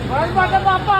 बस माझा बापा.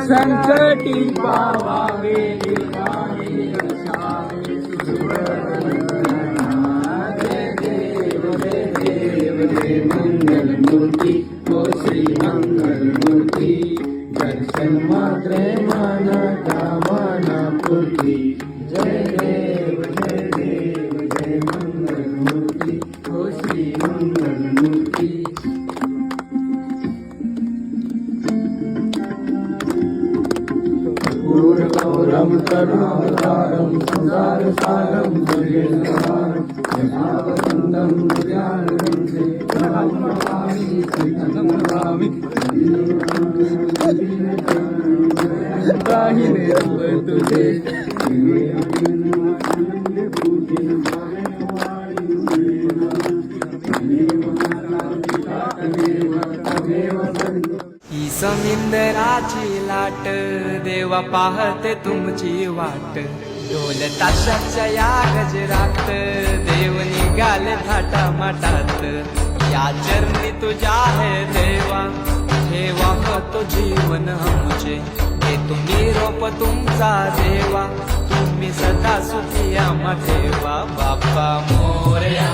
संकटी पावावे देव मंगल मूर्ती ओ श्री मंगल मूर्ती दर्शन मात्रे माना कामना पूर्ती. जय देव जय मंगल मूर्ती ओ श्री मंगल मूर्ती. गौरम करुणावतारम संसार सारम भजेन्द्रहारम यथावसंदम ज्ञानवंशे नमामि नमामि दाहिने तुझे ही समिंदराची लाट देवा पाहते तुमची वाट. ढोल ताशाच्या या गजरात देव निघाले थाटा माटात. या चरणी तुझ्या है देवा ठेवा तो जीवन हमचे. हे तुम्ही रोप तुमचा देवा तुम्ही सदा सुखी आम्हा ठेवा. बाप्पा मोरया.